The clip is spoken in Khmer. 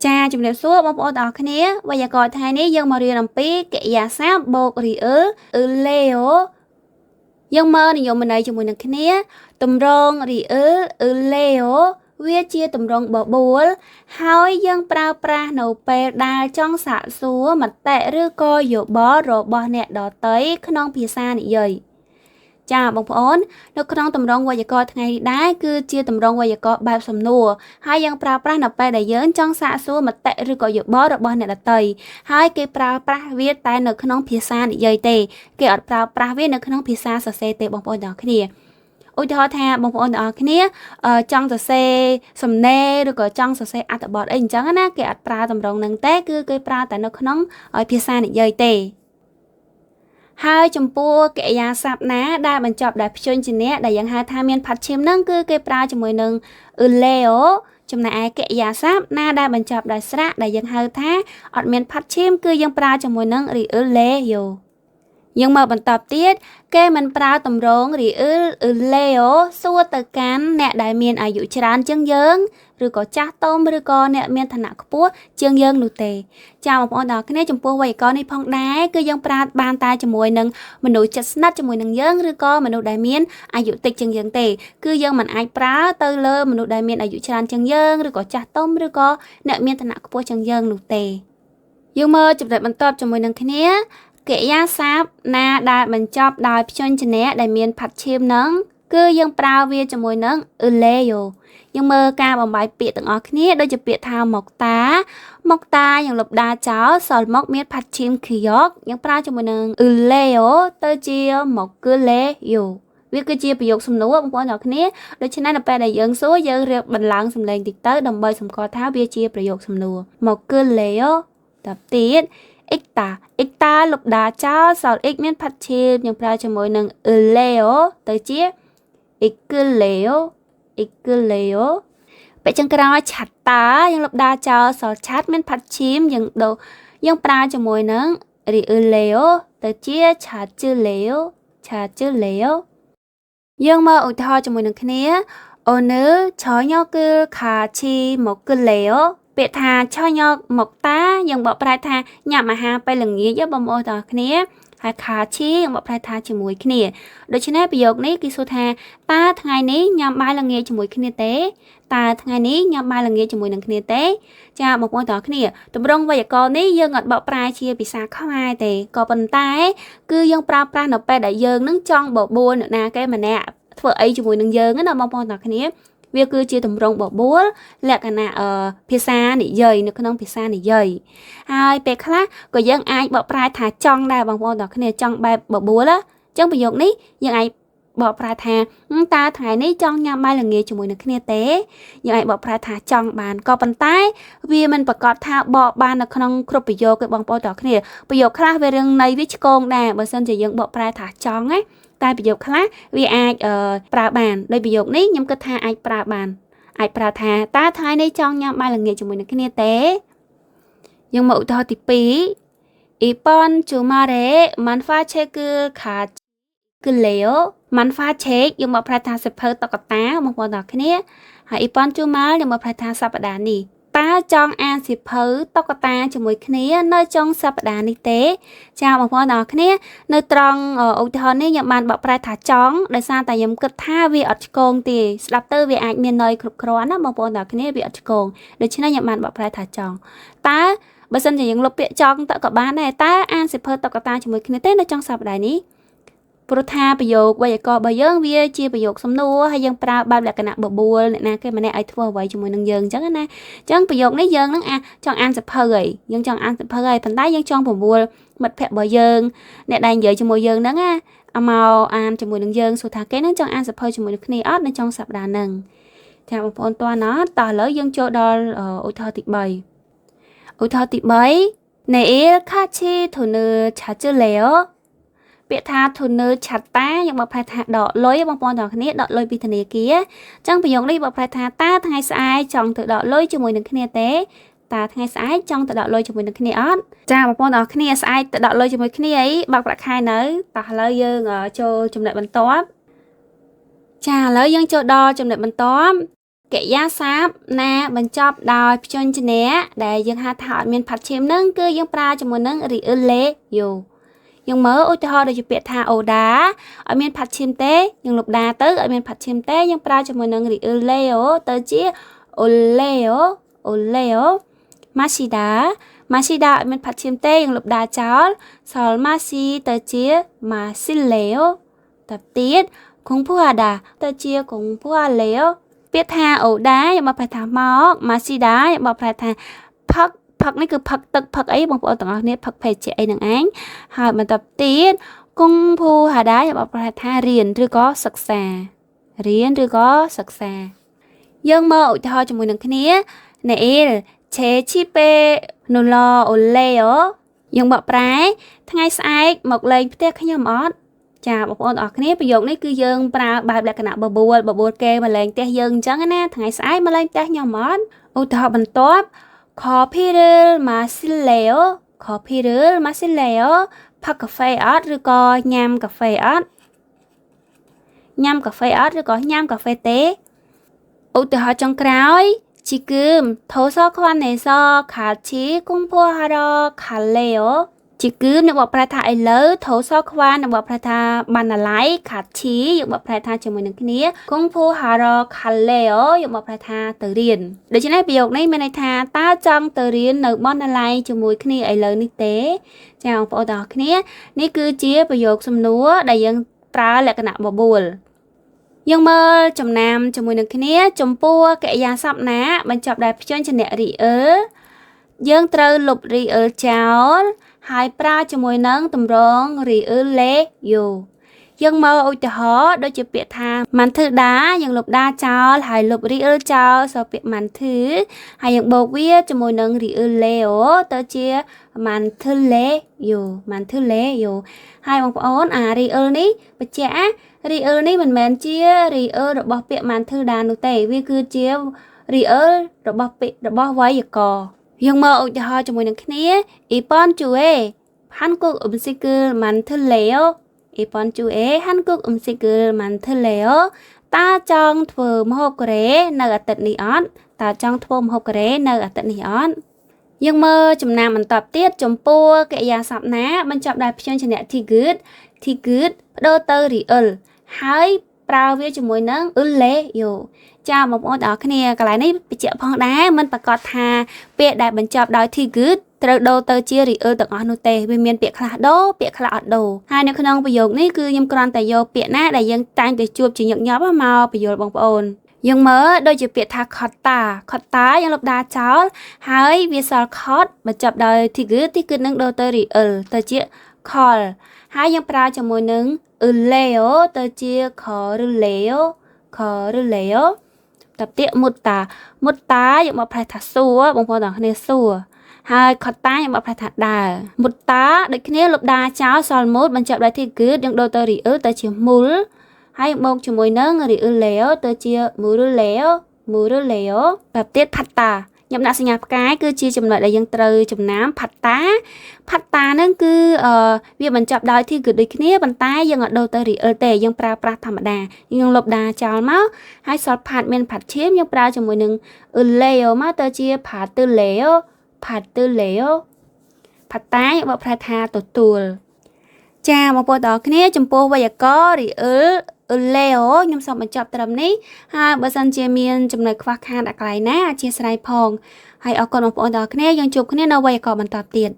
ចាជំរាបសួរបងប្អូនទាំងអស់គ្នាវេយ្យាករណ៍ថ្ងៃនេះយើងមករៀនអំពីកិរិយាសព្ទបូករីអ៊ឺលេអូយើងមើលនិយមន័យជាមួយនឹងគ្នាតម្រងរីអ៊ឺលេអូវាជាតម្រងបបួលហើយយើងប្រើប្រាស់នៅពេលដែលចង់សាកសួរមតិឬក៏យោបល់របស់អ្នកដទៃក្នុងភាសានិយាយចាបងប្អូននៅក្នុងតម្រងវេយ្យាករណ៍ថ្ងៃនេះដែរគឺជាតម្រងវេយ្យាករណ៍បែបសំណួរហើយយើងប្រើប្រាស់នៅពេលដែលយើងចង់សាកសួរមតិឬក៏យោបល់របស់អ្នកដទៃហើយគេប្រើប្រាស់វាតែនៅក្នុងភាសានិយាយទេគេអត់ប្រើប្រាស់វានៅក្នុងភាសាសរសេរទេបងប្អូនទាំងអស់គ្នាឧទាហរណ៍ថាបងប្អូនទាំងអស់គ្នាចង់សរសេរសំណេរឬក៏ចង់សរសេរអត្ថបទអីអញ្ចឹងណាគេអត់ប្រើតម្រងហ្នឹងទេគឺគេប្រើតែនៅក្នុងភាសានិយាយទេហើយចំពោះកិរិយាសព្ទណាដែលបញ្ចប់ដោយព្យញ្ជនៈដែលយើងហៅថាមានផាត់ឈាមហ្នឹងគឺគេប្រើជាមួយនឹងเลโอចំណែកឯកិរិយាសព្ទណាដែលបញ្ចប់ដោយស្រៈដែលយើងហៅថាអត់មានផាត់ឈាមគឺយើងប្រើជាមួយនឹងរីអ៊ឺលេយោយើងមកបន្តទៀតគេមិនប្រើតម្រងរីអ៊ឺលេអូសួរទៅកាន់អ្នកដែលមានអាយុច្រើនជាងយើងឬក៏ចាស់ទុំឬក៏អ្នកមានឋានៈខ្ពស់ជាងយើងនោះទេចាបងប្អូនទាំងគ្នាចំពោះវេយ្យាករណ៍នេះផងដែរគឺយើងប្រើបានតែជាមួយនឹងមនុស្សជិតស្និទ្ធជាមួយនឹងយើងឬក៏មនុស្សដែលមានអាយុតិចជាងយើងទេគឺយើងមិនអាចប្រើទៅលើមនុស្សដែលមានអាយុច្រើនជាងយើងឬក៏ចាស់ទុំឬក៏អ្នកមានឋានៈខ្ពស់ជាងយើងនោះទេយើងមើលចំណុចបន្តជាមួយនឹងគ្នាកិរិយាសព្ទណាដែលបញ្ចប់ដោយព្យញ្ជនៈដែលមានផាត់ឈាមនឹងគឺយើងប្រើវាជាមួយនឹងលេយោយើងមើលការបំបាយពាក្យទាំងអស់គ្នាដូចជាពាក្យថាមកតាយើងលុបដាចោលសល់មកមានផាត់ឈាមខៀយកយើងប្រើជាមួយនឹងលេអូទៅជាមកលេយោវាគឺជាប្រយោគសំណួរបងប្អូនទាំងគ្នាដូច្នេះនៅពេលដែលយើងសួរយើងរៀបបន្លឺសំឡេងតិចទៅដើម្បីសម្គាល់ថាវាជាប្រយោគសំណួរមកលេអូតទៀតIcta លុបដាចោលសល់ x មានផាត់ឈាមយើងប្រើជាមួយនឹងLeo ទៅជា Leo ពេលចុងក្រោយឆាត់តាយើងលុបដាចោលសល់ឆាត់មានផាត់ឈាមយើងប្រើជាមួយនឹង Leo ទៅជាឆាត់ជឺ Leo យើងមកឧទាហរណ៍ជាមួយនឹងគ្នាអូនឺឆោញគឺខាឈីមកគឺ Leoពាក្យថាឆោញមកតាយើងបកប្រែថាញ៉ាំអាហារពេលល្ងាចបងប្អូនទាំងគ្នាហើយខាឈីយើងបកប្រែថាជាមួយគ្នាដូច្នេះប្រយោគនេះគេសួរថាតើថ្ងៃនេះញ៉ាំបាយល្ងាចជាមួយគ្នាទេតើថ្ងៃនេះញ៉ាំបាយល្ងាចជាមួយនឹងគ្នាទេចាបងប្អូនទាំងគ្នាតម្រងវេយ្យាករណ៍នេះយើងអត់បកប្រែជាភាសាខ្មែរទេក៏ប៉ុន្តែគឺយើងប្រើប្រាស់នៅពេលដែលយើងនឹងចង់បបួលអ្នកណាគេម្នាក់ធ្វើអីជាមួយនឹងយើងណាបងប្អូនទាំងគ្នាវាគឺជាតម្រងបបួលលក្ខណៈភាសានិយាយនៅក្នុងភាសានិយាយហើយពេលខ្លះក៏យើងអាចបកប្រែថាចង់ដែរបងប្អូនទាំងគ្នាចង់បែបបបួលអញ្ចឹងប្រយោគនេះយើងអាចបកប្រែថាតើថ្ងៃនេះចង់ញ៉ាំបាយល្ងាចជាមួយនឹងគ្នាទេយើងអាចបកប្រែថាចង់បានក៏ប៉ុន្តែវាមិនប្រកាសថាបកបាននៅក្នុងគ្រប់ប្រយោគទេបងប្អូនទាំងគ្នាប្រយោគខ្លះវារឿងន័យវាឆ្គងដែរបើមិនជាយើងបកប្រែថាចង់ណាតែប្រយោគខ្លះវាអាចប្រើបានដោយប្រយោគនេះខ្ញុំគិតថាអាចប្រើបានអាចប្រើថាតើថ្ងៃនេះចង់ញ៉ាំបាយល្ងាចជាមួយនឹងគ្នាទេយើងមកឧទាហរណ៍ទី2 Ipon Chumare Manfacheku Khaគឺ Leo Manfachek យើងមកប្រែថាសិភៅតុក្កតាបងប្អូនទាំងគ្នាហើយ Ipon Chumal យើងមកប្រែថាសប្តាហ៍នេះតើចង់អានសិភៅតុក្កតាជាមួយគ្នានៅចុងសប្តាហ៍នេះទេចាបងប្អូនទាំងគ្នានៅត្រង់ឧទាហរណ៍នេះខ្ញុំបានបកប្រែថាចង់ដោយសារតែខ្ញុំគិតថាវាអត់ឆ្កងទេស្ដាប់ទៅវាអាចមានន័យគ្រប់គ្រាន់ណាបងប្អូនទាំងគ្នាវាអត់ឆ្កងដូច្នេះខ្ញុំបានបកប្រែថាចង់តើបើសិនជាយើងលុបពាក្យចង់ទៅក៏បានដែរតើអានសិភៅតុក្កតាជាមួយគ្នាទេនៅចុងសប្តាហ៍នេះព្រោះថាប្រយោគវេយ្យាករណ៍របស់យើងវាជាប្រយោគសំណួរហើយយើងប្រើបែបលក្ខណៈបបួលអ្នកណាគេម្នាក់ឲ្យធ្វើអ្វីជាមួយនឹងយើងអញ្ចឹងណាអញ្ចឹងប្រយោគនេះយើងនឹងចង់អានសិភៅហើយយើងចង់អានសិភៅហើយប៉ុន្តែយើងចង់បបួលមិត្តភ័ក្តិរបស់យើងអ្នកដែលនិយាយជាមួយយើងហ្នឹងណាមកអានជាមួយនឹងយើងសួរថាគេនឹងចង់អានសិភៅជាមួយនឹងគ្នាអត់នៅចុងសប្តាហ៍ហ្នឹងចាបងប្អូនតើណាតោះឥឡូវយើងចូលដល់ឧទាហរណ៍ទី3នៃខាឈីធូនឺឆាជឺលេអូពាក្យថាធូនឺឆាត់តាយើងបកប្រែថាដកលុយបងប្អូនទាំងគ្នាដកលុយពីធនាគារអញ្ចឹងប្រយោគនេះបកប្រែថាតើថ្ងៃស្អែកចង់ទៅដកលុយជាមួយនឹងគ្នាទេតើថ្ងៃស្អែកចង់ទៅដកលុយជាមួយនឹងគ្នាអត់ចាបងប្អូនទាំងគ្នាស្អែកទៅដកលុយជាមួយគ្នាអីបើកប្រាក់ខែនៅតោះឥឡូវយើងចូលចំណុចបន្ទាប់ចាឥឡូវយើងចូលដល់ចំណុចបន្ទាប់ កិរិយាសព្ទណាបញ្ចប់ដោយព្យញ្ជនៈដែលយើងហៅថាអត់មានផាត់ឈាមហ្នឹងគឺយើងប្រើជាមួយនឹងរីអ៊ឺលេយោយើងមើលឧទាហរណ៍ដូចជាពាក្យថាអូដាអត់មានផាត់ឈាមទេយើងលុបដាទៅអត់មានផាត់ឈាមទេយើងប្រើជាមួយនឹងរីអ៊ឺលេយោទៅជាអូលេយោអូលេយោម៉ាស៊ីដាម៉ាស៊ីដាអត់មានផាត់ឈាមទេយើងលុបដាចោលសល់ម៉ាស៊ីទៅជាម៉ាស៊ីលេយោតទៀតគង់ភូអាដាទៅជាគង់ភូអាលេយោពាក្យថាអូដាយើងមកប្រែថាមកម៉ាស៊ីដាយើងមកប្រែថាផឹកផឹកនេះគឺផឹកទឹកផឹកអីបងប្អូនទាំងអស់គ្នាផឹកភេសជ្ជៈអីនឹងឯងហើយបន្តទៀតគង់ភូហាដាយើងមកប្រែថារៀនឬក៏សិក្សារៀនឬក៏សិក្សាយើងមកឧទាហរណ៍ជាមួយនឹងគ្នាណេអ៊ីលឆេឈីពេនូឡអូលេអូយើងបកប្រែថ្ងៃស្អែកមកលេងផ្ទះខ្ញុំអត់ចាបងប្អូនអរគ្នាប្រយោគនេះគឺយើងប្រើបែបលក្ខណៈបបួលគេមកលេងផ្ទះយើងអញ្ចឹងណាថ្ងៃស្អែកមកលេងផ្ទះខ្ញុំអត់ឧទាហរណ៍បន្ទាប់ 커피를 마실래요? 커피를 마실래요? ផឹកកាហ្វេអត់ឬក៏ញ៉ាំកាហ្វេអត់ញ៉ាំកាហ្វេអត់ឬក៏ញ៉ាំកាហ្វេទេឧទាហរណ៍ចុងក្រោយ지금 도서관에서 같이 공부하러 갈래요? 지금 យើងបកប្រែថាឥឡូវថោសខ្វានយើងបកប្រែថាបណ្ណាល័យខាត់ឈីយើងបកប្រែថាជាមួយនឹងគ្នាគង់ភូហារខាឡេអូយើងបកប្រែថាទៅរៀនដូច្នេះប្រយោគនេះមានន័យថាតើចង់ទៅរៀននៅបណ្ណាល័យជាមួយគ្នាឥឡូវនេះទេចាបងប្អូនទាំងអស់គ្នានេះគឺជាប្រយោគសំណួរដែលយើងប្រើលក្ខណៈបបួលយើងមើលចំណាំជាមួយនឹងគ្នាចំពោះកិរិយាសព្ទណាបញ្ចប់ដោយព្យញ្ជនៈរីអ៊ឺលយើងត្រូវលុបរីអ៊ឺលចោលហើយប្រើជាមួយនឹងតម្រងរីអ៊ឺលេយោយើងមើលឧទាហរណ៍ដូចជាពាក្យថាម៉ាន់ធឺដាយើងលុបដាចោលហើយលុបរីអ៊ឺលចោលសល់ពាក្យម៉ាន់ធឺហើយយើងបូកវាជាមួយនឹងរីអ៊ឺលេអូទៅជាម៉ាន់ធឺលេយោម៉ាន់ធឺលេយោហើយបងប្អូនអារីអ៊ឺលនេះបញ្ជាក់រីអ៊ឺលនេះមិនមែនជារីអ៊ឺលរបស់ពាក្យម៉ាន់ធឺដានោះទេវាគឺជារីអ៊ឺលរបស់ពាក្យរបស់វេយ្យាករណ៍យើងមើលឧទាហរណ៍ជាមួយនឹងគ្នាអ៊ីប៉ុនជូអេហាន់គុកអ៊ុំស៊ីគឺម៉ាន់ធឺលេអូអ៊ីប៉ុនជូអេហាន់គុកអ៊ុំស៊ីគឺម៉ាន់ធឺលេអូតើចង់ធ្វើម្ហូបកូរ៉េនៅអាទិត្យនេះអត់តើចង់ធ្វើម្ហូបកូរ៉េនៅអាទិត្យនេះអត់យើងមើលចំណាំបន្តទៀតចំពោះកិរិយាសព្ទណាបញ្ចប់ដោយព្យញ្ជនៈ thi good បដូរទៅ real ហើយប្រើវាជាមួយនឹង le yo ចាបងប្អូនទាំងអស់គ្នាកន្លែងនេះបញ្ជាក់ផងដែរមិនប្រកាសថាពាក្យដែលបញ្ចប់ដោយ thi good ត្រូវដូរទៅជា real ទាំងអស់នោះទេវាមានពាក្យខ្លះដូរពាក្យខ្លះអត់ដូរហើយនៅក្នុងប្រយោគនេះគឺខ្ញុំគ្រាន់តែយកពាក្យណាដែលយើងតែងតែជួបជាញឹកញាប់មកបញ្យល់បងប្អូនយើងមើលដូចជាពាក្យថាខតតាយើងលុបដាចោលហើយវាសល់ខតបញ្ចប់ដោយ thi good នឹងដូរទៅ real ទៅជា call ហើយយើងប្រើជាមួយនឹង leo ទៅជា leo តទៀតមុតតាយើងមកប្រែថាសួរបងប្អូនទាំងគ្នាសួរហើយខតតាយើងមកប្រែថាដើរមុតតាដូចគ្នាលុបដាចោលសល់មុតបញ្ចប់ដោយ thi good យើងដូរទៅ real ទៅជាមូលហើយបូកជាមួយនឹង real leo ទៅជា muru leo តទៀតផាត់តាខ្ញុំដាក់សញ្ញាផ្កាយគឺជាចំណុចដែលយើងត្រូវចំណាំផាត់តាហ្នឹងគឺវាបញ្ចប់ដោយ thi good ដូចគ្នាប៉ុន្តែយើងអត់ដូរទៅ real ទេយើងប្រើប្រាស់ធម្មតាយើងលុបដាចោលមកហើយសល់ផាត់មានផាត់ឈាមយើងប្រើជាមួយនឹង leo មកទៅជាផាត់ leo ផាត់តាយើងបកប្រែថាទទួលចាបងប្អូនទាំងអស់គ្នាចំពោះវេយ្យាករណ៍ real Leo ខ្ញុំសូមបញ្ចប់ត្រឹមនេះហើយបើសិនជាមានចំណុចខ្វះខាតអ្វីណាអធិស្ឋានផងហើយអរគុណបងប្អូនទាំងអស់គ្នាយើងជួបគ្នានៅវេយ្យាករណ៍បន្តទៀត